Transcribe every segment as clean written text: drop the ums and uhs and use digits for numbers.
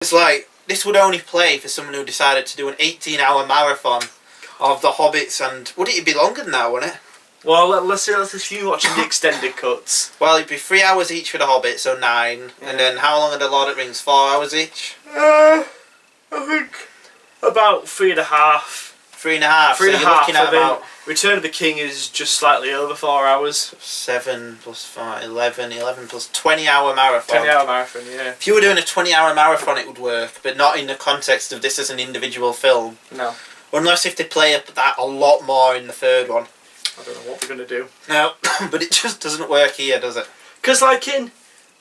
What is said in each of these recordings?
It's like, this would only play for someone who decided to do an 18-hour marathon of the Hobbits, and would it be longer than that, wouldn't it? Well, let's assume watching the extended cuts. Well, it'd be 3 hours each for the Hobbit, so 9. Yeah. And then how long are the Lord of the Rings? 4 hours each? I think about 3.5. 3.5. So you're looking at about... Return of the King is just slightly over 4 hours. 7 plus 5, 11 plus 20-hour marathon. 20-hour marathon, yeah. If you were doing a 20-hour marathon, it would work, but not in the context of this as an individual film. No. Unless if they play that a lot more in the third one. I don't know what they're going to do. No, but it just doesn't work here, does it? Because, like,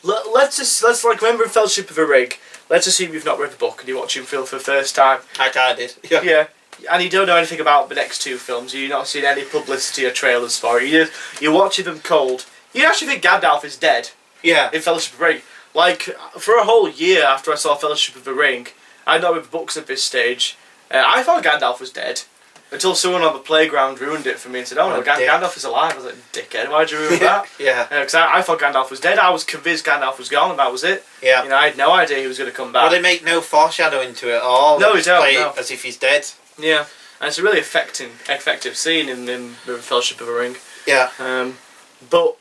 let's remember in Fellowship of the Ring, let's assume you've not read the book and you're watching film for the first time. Like I did. Yeah. And you don't know anything about the next two films. You've not seen any publicity or trailers for it. You're watching them cold. You actually think Gandalf is dead. Yeah. In Fellowship of the Ring. Like, for a whole year after I saw Fellowship of the Ring, I know with books at this stage, I thought Gandalf was dead. Until someone on the playground ruined it for me and said, oh no, Gandalf is alive. I was like, dickhead, why'd you ruin that? Yeah. Because I thought Gandalf was dead. I was convinced Gandalf was gone and that was it. Yeah. You know, I had no idea he was going to come back. Well, they make no foreshadowing to it at all. No, they don't. Play No. it as if he's dead. Yeah. And it's a really effective scene in Fellowship of the Ring. Yeah. But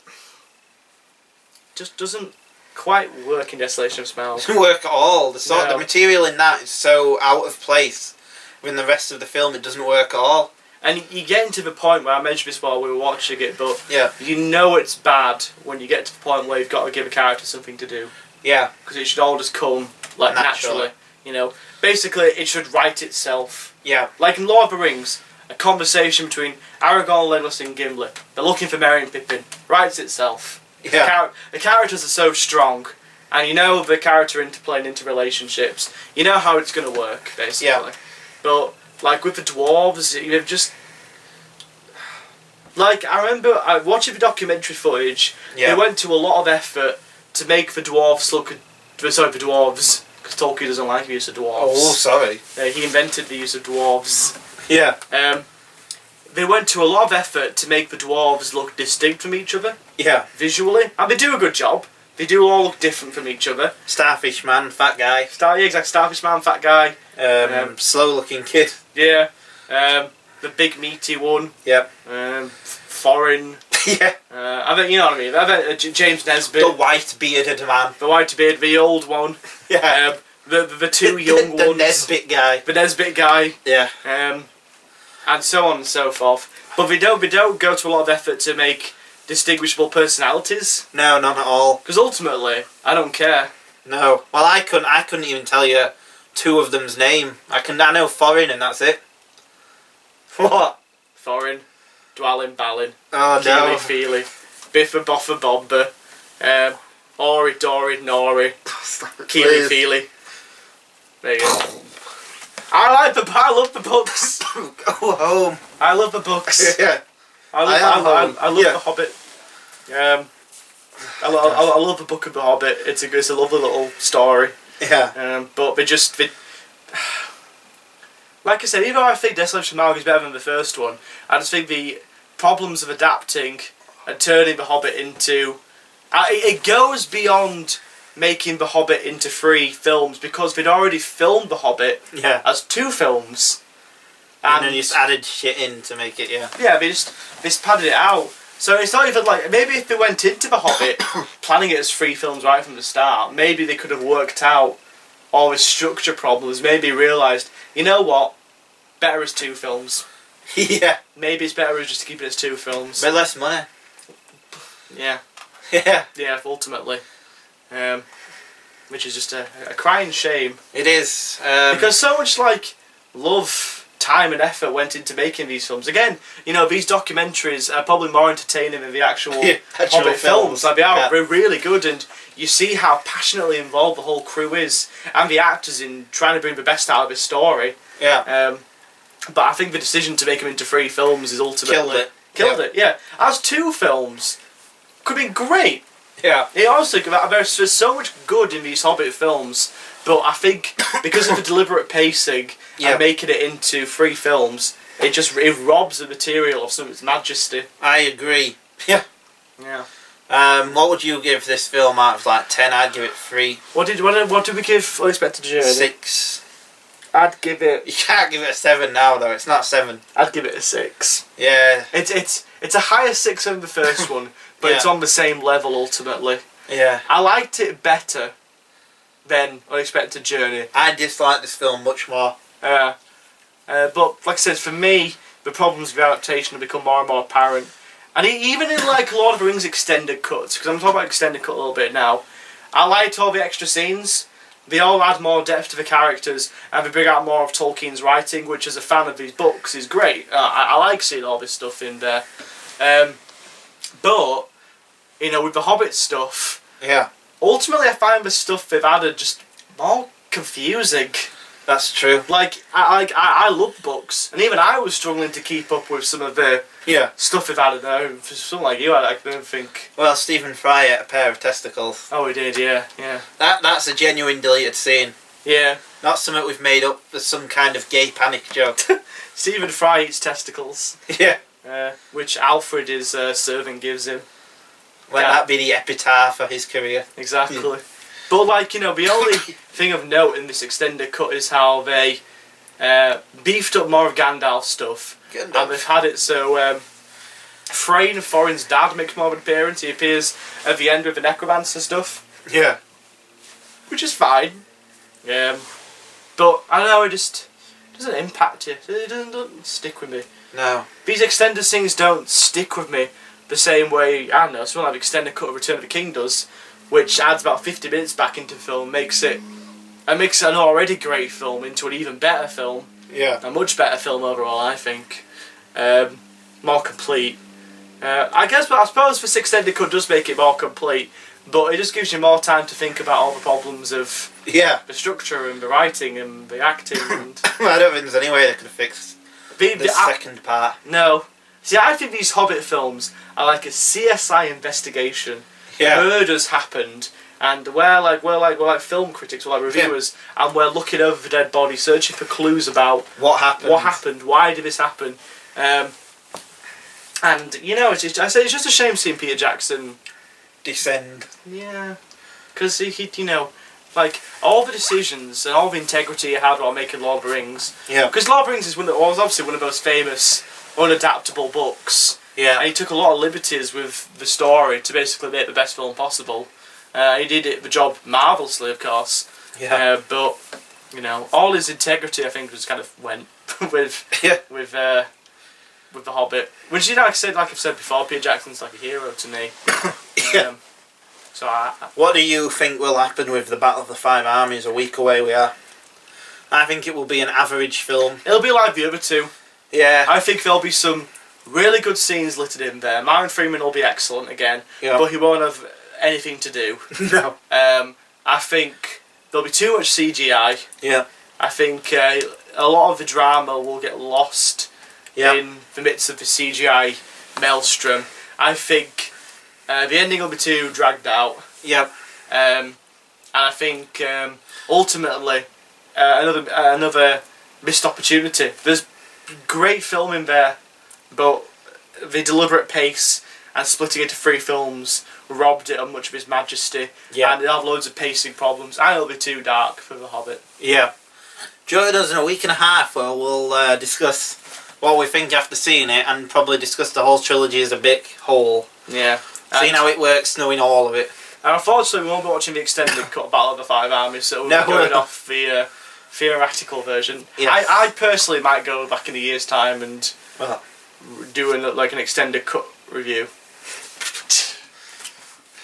just doesn't quite work in Desolation of Smaug. Doesn't work at all. The material in that is so out of place. In the rest of the film, it doesn't work at all. And you get into the point where I mentioned this while we were watching it, but yeah, you know it's bad when you get to the point where you've got to give a character something to do. Yeah. Because it should all just come like naturally. You know, basically it should write itself. Yeah. Like in Lord of the Rings, a conversation between Aragorn, Legolas and Gimli. They're looking for Merry and Pippin. Writes itself. Yeah. The characters are so strong, and you know the character interplay and interrelationships. You know how it's going to work, basically. Yeah. But, like, with the dwarves, you've just... Like, I remember watching the documentary footage, they went to a lot of effort to make the dwarves look... Sorry, the dwarves, because Tolkien doesn't like the use of dwarves. Oh, sorry. He invented the use of dwarves. Yeah. They went to a lot of effort to make the dwarves look distinct from each other. Yeah. Visually. And they do a good job. They do all look different from each other. Starfish man, fat guy. Yeah, exactly. Starfish man, fat guy. Slow-looking kid. Yeah. The big meaty one. Yep. Foreign. Yeah. I think you know what I mean. I bet James Nesbitt. The white bearded man. The white beard, the old one. Yeah. The two young ones. The Nesbitt guy. The Nesbitt guy. Yeah. And so on and so forth. But they don't go to a lot of effort to make distinguishable personalities. No, not at all. Because ultimately, I don't care. No. Well, I couldn't even tell you two of them's name. I know Foreign and that's it. What? Thorin, Dwalin, Balin, oh, Keely, no. Feely, Biffa, Boffa, Bobber, Ori, Dory, Nori, Keely, Feely. There you go. I love the books. Go home. I love the books. Yeah. I love the Hobbit. I love the book of the Hobbit. It's a lovely little story. Yeah. But like I said, even though I think Desolation of Smaug is better than the first one, I just think the problems of adapting and turning the Hobbit into... it goes beyond making the Hobbit into 3 films, because they'd already filmed the Hobbit as 2 films. And then you just added shit in to make it, Yeah, they just padded it out. So it's not even like... Maybe if they went into the Hobbit planning it as 3 films right from the start, maybe they could have worked out all the structure problems, maybe realised, you know what, better as 2 films. Yeah. Maybe it's better just to keep it as 2 films. But less money. Yeah. Yeah. Yeah, ultimately. Which is just a crying shame. It is. Because so much, like, love, time and effort went into making these films. Again, you know, these documentaries are probably more entertaining than the actual Hobbit films. Like, they are really good, and you see how passionately involved the whole crew is, and the actors in trying to bring the best out of this story. Yeah. But I think the decision to make them into 3 films is ultimately... Killed it, yeah. As 2 films, could be great. Yeah. It honestly, there's so much good in these Hobbit films, but I think because of the deliberate pacing and making it into 3 films, it robs the material of some of its majesty. I agree. Yeah. Yeah. What would you give this film out of like 10? I'd give it 3. What did we give Unexpected Journey? 6. I'd give it. You can't give it a 7 now though. It's not 7. I'd give it a 6. Yeah. It's a higher 6 than the first one, but it's on the same level ultimately. Yeah. I liked it better than Unexpected Journey. I dislike this film much more. But like I said, for me, the problems with adaptation have become more and more apparent. And even in like Lord of the Rings extended cuts, because I'm talking about extended cut a little bit now, I liked all the extra scenes. They all add more depth to the characters, and they bring out more of Tolkien's writing, which as a fan of these books is great. I like seeing all this stuff in there. But, you know, with the Hobbit stuff, yeah, ultimately I find the stuff they've added just more confusing. That's true. Like, I love books, and even I was struggling to keep up with some of the stuff they've added there. For someone like you, I don't think... Well, Stephen Fry ate a pair of testicles. Oh, he did, yeah. That's a genuine deleted scene. Yeah. Not something we've made up for some kind of gay panic joke. Stephen Fry eats testicles. Yeah. Which Alfred, his servant, gives him. Let that be the epitaph of his career. Exactly. But, like, you know, the only thing of note in this extended cut is how they beefed up more of Gandalf's stuff. And they've had it so Thrain, Thorin's dad, makes more of an appearance. He appears at the end with the necromancer stuff. Yeah. Which is fine. But, I don't know, it just doesn't impact it. It doesn't stick with me. No. These extended things don't stick with me the same way, I don't know, something like extended cut of Return of the King does, which adds about 50 minutes back into the film, makes an already great film into an even better film. Yeah. A much better film overall, I think. More complete. I suppose this extended cut does make it more complete, but it just gives you more time to think about all the problems of the structure and the writing and the acting. And I don't think there's any way they could have fixed the second part. No. See, I think these Hobbit films are like a CSI investigation. Yeah. Murders happened, and we're like film critics, we're like reviewers, and we're looking over the dead body, searching for clues about what happened, why did this happen, and you know, it's just a shame seeing Peter Jackson descend. Yeah, because he you know, like all the decisions and all the integrity he had while making Lord of the Rings. Yeah. Because Lord of the Rings is obviously one of the most famous unadaptable books. Yeah. And he took a lot of liberties with the story to basically make the best film possible. He did the job marvellously, of course. Yeah. But you know, all his integrity, I think, just kind of went with the Hobbit. Which, you know, like I've said before, Peter Jackson's like a hero to me. So what do you think will happen with the Battle of the Five Armies? A week away we are. I think it will be an average film. It'll be like the other two. Yeah. I think there'll be some really good scenes littered in there. Martin Freeman will be excellent again, but he won't have anything to do. No. I think there'll be too much CGI. Yeah. I think a lot of the drama will get lost in the midst of the CGI maelstrom. I think the ending will be too dragged out. Yep. And I think ultimately another missed opportunity. There's great film in there, but the deliberate pace and splitting it into 3 films robbed it of much of its majesty. Yeah. And it had loads of pacing problems, and it'll be too dark for The Hobbit. Yeah. Join us in a week and a half where we'll discuss what we think after seeing it, and probably discuss the whole trilogy as a big whole. Yeah. Seeing how it works, knowing all of it. And unfortunately we won't be watching the extended cut Battle of the Five Armies, so we'll be going off the theoretical version. Yes. I personally might go back in a year's time and do an extended cut review.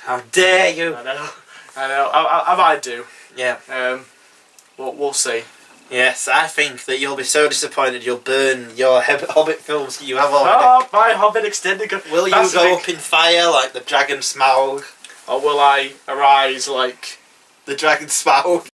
How dare you! I know. I might do. Yeah. We'll see. Yes, I think that you'll be so disappointed you'll burn your Hobbit films you have already. Oh, my Hobbit extended cut. Will you go up in fire like the dragon Smaug? Or will I arise like the dragon Smaug?